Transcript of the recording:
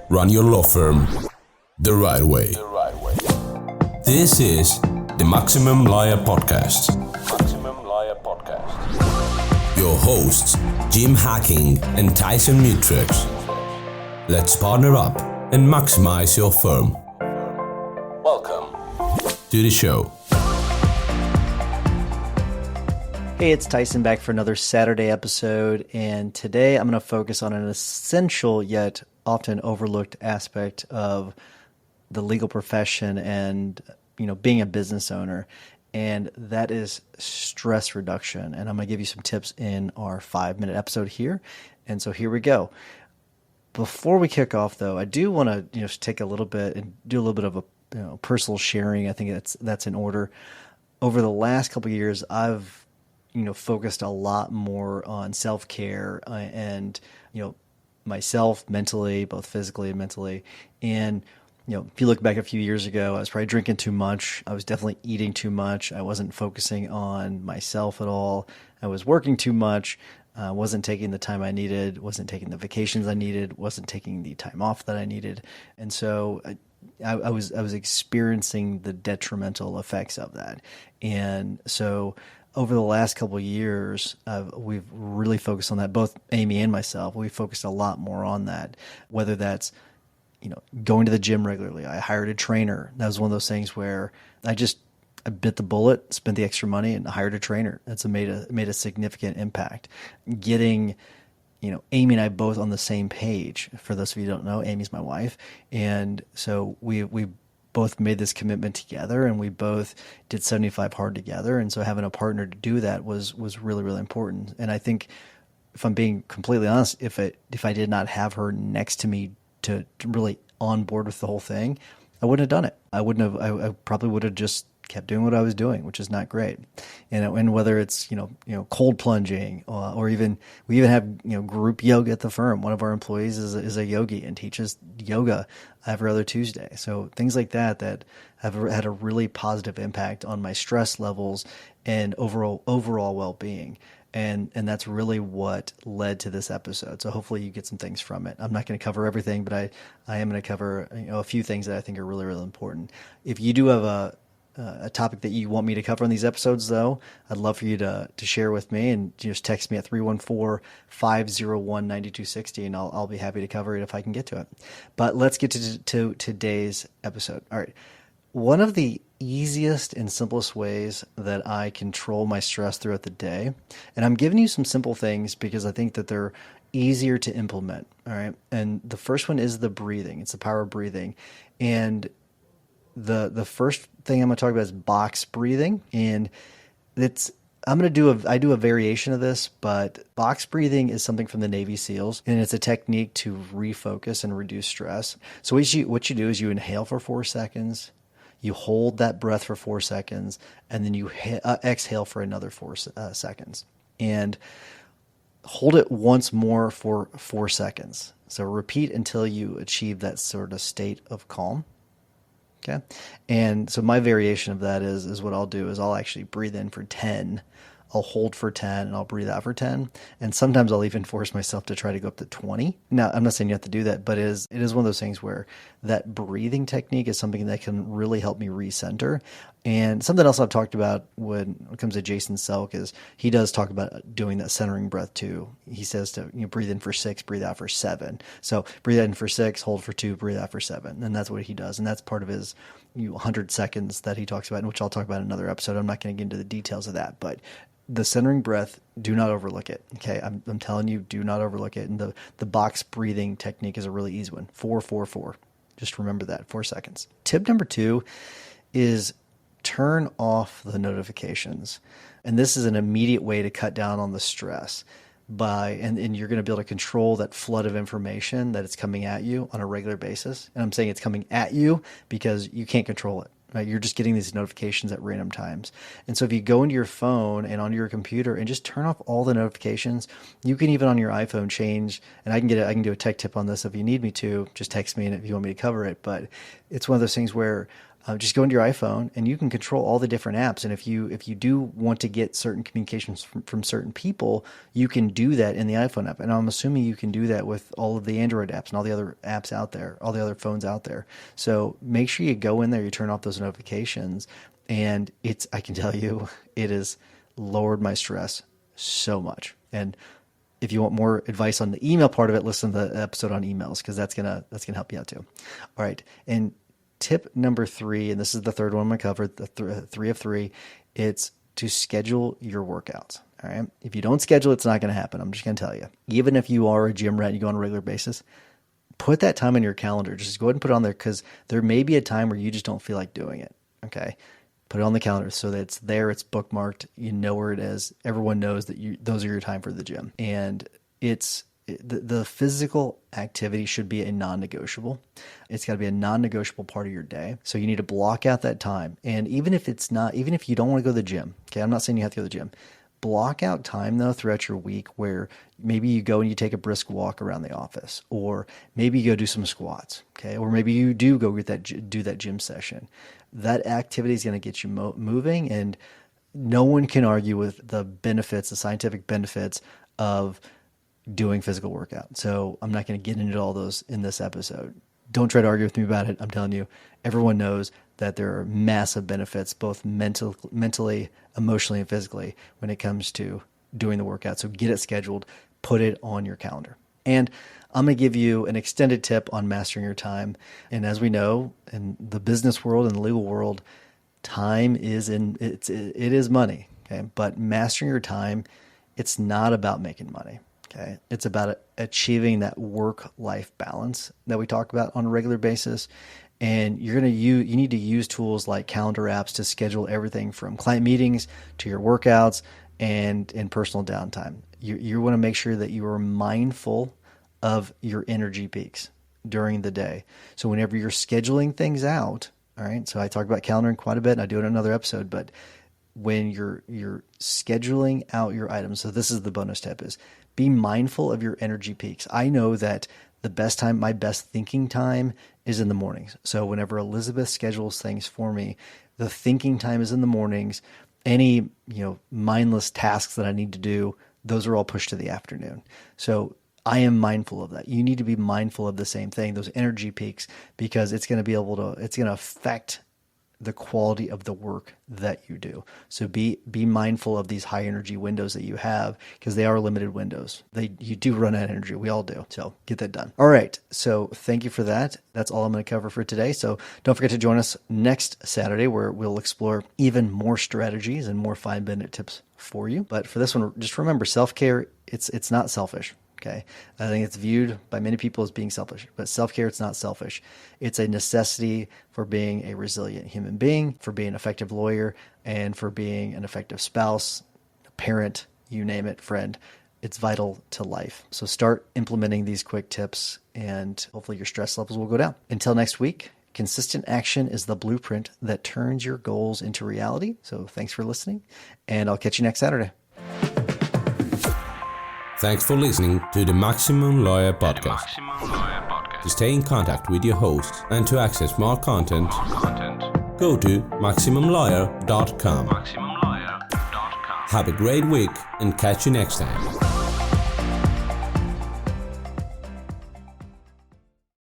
Run your law firm the right way. This is the Maximum Lawyer Podcast. Your hosts, Jim Hacking and Tyson Mutrux. Let's partner up and maximize your firm. Welcome to the show. Hey, it's Tyson back for another Saturday episode, and today I'm going to focus on an essential yet often overlooked aspect of the legal profession and, being a business owner, and that is stress reduction. And I'm going to give you some tips in our 5-minute episode here. And so here we go. Before we kick off, though, I do want to take a little bit and do a little bit of a personal sharing. I think that's in order. Over the last couple of years, I've focused a lot more on self-care and, myself mentally, both physically and mentally. And, if you look back a few years ago, I was probably drinking too much. I was definitely eating too much. I wasn't focusing on myself at all. I was working too much. Wasn't taking the time I needed, wasn't taking the vacations I needed, wasn't taking the time off that I needed. And so I was experiencing the detrimental effects of that. And so over the last couple of years, we've really focused on that, both Amy and myself. We focused a lot more on that, whether that's, going to the gym regularly. I hired a trainer. That was one of those things where I bit the bullet, spent the extra money, and hired a trainer. That's made a significant impact. Getting, Amy and I both on the same page. For those of you who don't know, Amy's my wife. And so we both made this commitment together, and we both did 75 hard together. And so having a partner to do that was really, really important. And I think, if I'm being completely honest, if I did not have her next to me to really on board with the whole thing, I wouldn't have done it. I probably would have just kept doing what I was doing, which is not great. And whether it's, cold plunging or even, we even have, group yoga at the firm. One of our employees is a yogi and teaches yoga every other Tuesday. So things like that have had a really positive impact on my stress levels and overall well-being. And that's really what led to this episode. So hopefully you get some things from it. I'm not going to cover everything, but I am going to cover a few things that I think are really, really important. If you do have a topic that you want me to cover on these episodes, though, I'd love for you to share with me, and just text me at 314-501-9260, and I'll be happy to cover it if I can get to it. But let's get to today's episode. All right. One of the easiest and simplest ways that I control my stress throughout the day, and I'm giving you some simple things because I think that they're easier to implement. All right. And the first one is the breathing. It's the power of breathing. And the first thing I'm going to talk about is box breathing. And I do a variation of this, but box breathing is something from the Navy SEALs, and it's a technique to refocus and reduce stress. So what you do is you inhale for 4 seconds, you hold that breath for 4 seconds, and then you exhale for another 4 seconds. And hold it once more for 4 seconds. So repeat until you achieve that sort of state of calm. Okay. And so my variation of that is what I'll do is I'll actually breathe in for 10. I'll hold for 10 and I'll breathe out for 10. And sometimes I'll even force myself to try to go up to 20. Now, I'm not saying you have to do that, but it is one of those things where that breathing technique is something that can really help me recenter. And something else I've talked about when it comes to Jason Selk is he does talk about doing that centering breath too. He says to breathe in for 6, breathe out for 7. So breathe in for 6, hold for 2, breathe out for 7. And that's what he does. And that's part of his 100 seconds that he talks about, which I'll talk about in another episode. I'm not going to get into the details of that, but the centering breath, do not overlook it. Okay. I'm telling you, do not overlook it. And the box breathing technique is a really easy one. 4, 4, 4. Just remember that, 4 seconds. Tip number 2 is turn off the notifications. And this is an immediate way to cut down on the stress and you're going to be able to control that flood of information that it's coming at you on a regular basis. And I'm saying it's coming at you because you can't control it. Right? You're just getting these notifications at random times. And so if you go into your phone and onto your computer and just turn off all the notifications, you can even on your iPhone change, and I can do a tech tip on this if you need me to, just text me and if you want me to cover it. But it's one of those things where just go into your iPhone and you can control all the different apps. And if you do want to get certain communications from certain people, you can do that in the iPhone app. And I'm assuming you can do that with all of the Android apps and all the other apps out there, all the other phones out there. So make sure you go in there, you turn off those notifications, and I can tell you, it has lowered my stress so much. And if you want more advice on the email part of it, listen to the episode on emails, because that's gonna help you out too. All right, and tip number 3, and this is the third one I'm going to cover, the 3 of 3, it's to schedule your workouts. All right. If you don't schedule, it's not going to happen. I'm just going to tell you. Even if you are a gym rat and you go on a regular basis, put that time in your calendar. Just go ahead and put it on there, because there may be a time where you just don't feel like doing it. Okay. Put it on the calendar so that it's there, it's bookmarked, you know where it is. Everyone knows that those are your time for the gym. And the physical activity should be a non-negotiable. It's got to be a non-negotiable part of your day. So you need to block out that time. And even if you don't want to go to the gym, okay, I'm not saying you have to go to the gym. Block out time though throughout your week where maybe you go and you take a brisk walk around the office, or maybe you go do some squats, okay, or maybe you do go do that gym session. That activity is going to get you moving, and no one can argue with the benefits, the scientific benefits of doing physical workout. So I'm not going to get into all those in this episode. Don't try to argue with me about it. I'm telling you, everyone knows that there are massive benefits, both mentally, emotionally, and physically, when it comes to doing the workout. So get it scheduled, put it on your calendar. And I'm going to give you an extended tip on mastering your time. And as we know, in the business world and the legal world, time is it is money. Okay. But mastering your time, it's not about making money. Okay. It's about achieving that work-life balance that we talk about on a regular basis. And you need to use tools like calendar apps to schedule everything from client meetings to your workouts and personal downtime. You want to make sure that you are mindful of your energy peaks during the day. So whenever you're scheduling things out, all right, so I talk about calendaring quite a bit, and I do it in another episode, but when you're scheduling out your items, so this is the bonus tip, is be mindful of your energy peaks. I know that my best thinking time is in the mornings. So whenever Elizabeth schedules things for me, the thinking time is in the mornings. Any, mindless tasks that I need to do, those are all pushed to the afternoon. So I am mindful of that. You need to be mindful of the same thing, those energy peaks, because it's going to affect the quality of the work that you do. So be mindful of these high energy windows that you have, because they are limited windows. You do run out of energy. We all do. So get that done. All right. So thank you for that. That's all I'm going to cover for today. So don't forget to join us next Saturday, where we'll explore even more strategies and more 5-minute tips for you. But for this one, just remember, self-care, it's not selfish. Okay. I think it's viewed by many people as being selfish, but self-care, it's not selfish. It's a necessity for being a resilient human being, for being an effective lawyer, and for being an effective spouse, parent, you name it, friend. It's vital to life. So start implementing these quick tips, and hopefully your stress levels will go down. Until next week, consistent action is the blueprint that turns your goals into reality. So thanks for listening, and I'll catch you next Saturday. Thanks for listening to the Maximum Lawyer Podcast. To stay in contact with your host and to access more content, go to MaximumLawyer.com. Have a great week and catch you next time.